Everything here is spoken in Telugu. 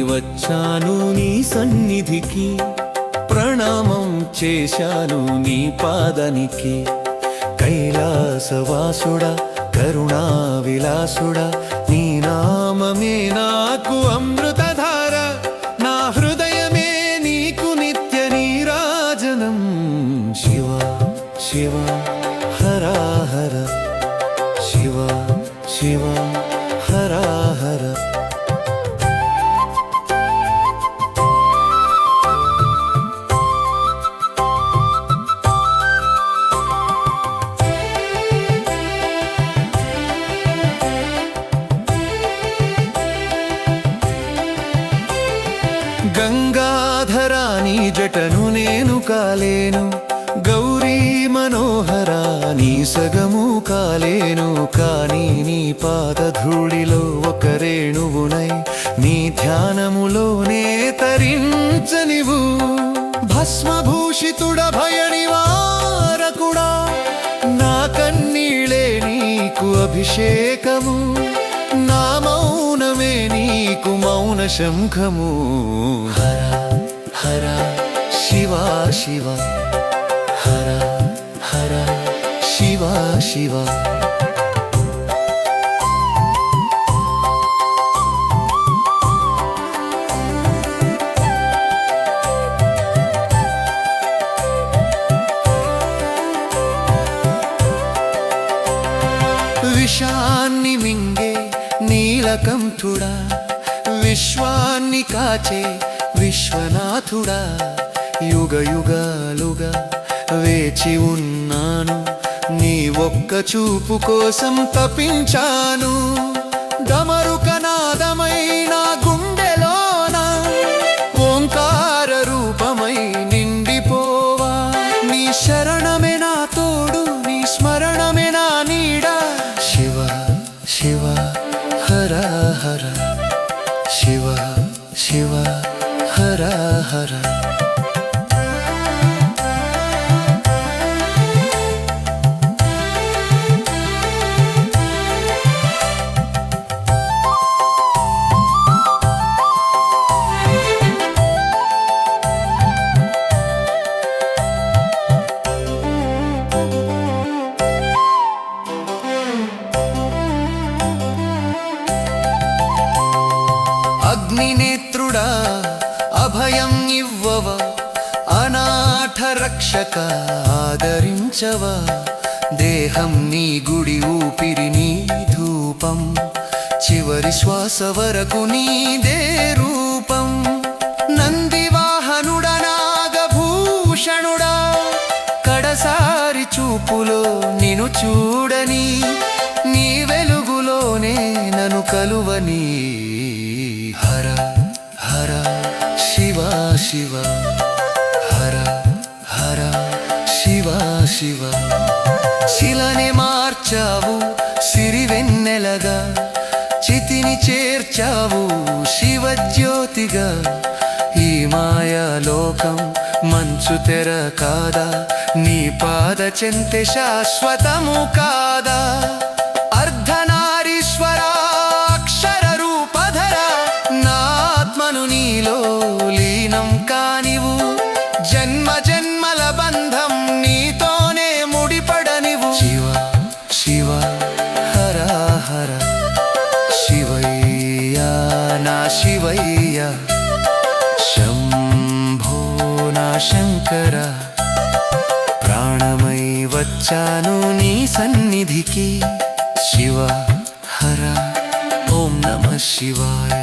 వచ్చాను నీ సన్నిధికి, ప్రణామం చేశాను నీ పాదానికి. కైలాసవాసుడా కరుణా విలాసుడా, నీ నామమే నాకు అమృతధార, నా హృదయమే నీకు నిత్య నీరాజనం. శివ శివ హర హర, శివ శివ హర హర. గంగాధరా నీ జటను నేను కాలేను, గౌరీ మనోహరా నీ సగము కాలేను. కానీ నీ పాదధూళిలో ఒక రేణువునై నీ ధ్యానములోనే తరించనివు. భస్మభూషితుడ భయ నివారకుడా, నా కన్నీళే నీకు అభిషేకము, నా మౌనమే నీకు మౌన శంఖము. హర హర శివ శివ, హర హర శివ శివ. విషాన్ని మింగే నీలకంఠుడా, విశ్వాన్ని కాచే విశ్వనాథుడా, యుగ యుగాలుగా వేచి ఉన్నాను, నీ ఒక్క చూపు కోసం తపించాను. డమరుకనాదమై నా గుండెలోన ఓంకార రూపమై నిండిపోవా. నీ శరణమే నా తోడు, నీ స్మరణమే నా నీడ. శివ శివ హర హర, శివ శివ హర హర. అగ్నినేత్రుడా అభయం ఇవ్వవ, అనాథ రక్షక ఆదరించవా. దేహం నీ గుడి, ఊపిరి నీ ధూపం, చివరి శ్వాస వరకు నీదే రూపం. నందివాహనుడా నాగభూషణుడా, కడసారి చూపులో నిన్ను చూడని, నీ వెలుగులోనే నన్ను కలువని. హర హర శివ శివ, హర హర శివ శివ. శిలని మార్చావు సిరివెన్నెలగా, చితిని చేర్చావు శివజ్యోతిగా. ఈ మాయాలోకం మంచు తెర కాదా, నీ పాద చెంతే శాశ్వతము కాదా. అర్ధనారీశ్వరా అక్షర రూపధర, నా ఆత్మను నీలో లీనం కానివు. జన్మ జన్మల బంధం నీతోనే ముడిపడనివు. శివ శివ హర హర, శివయ్యా నా శివయ్యా, శంభో నా శంకర. ప్రాణమై వచ్చాను నీ సన్నిధికి, శివ హర ఓం నమః శివాయ.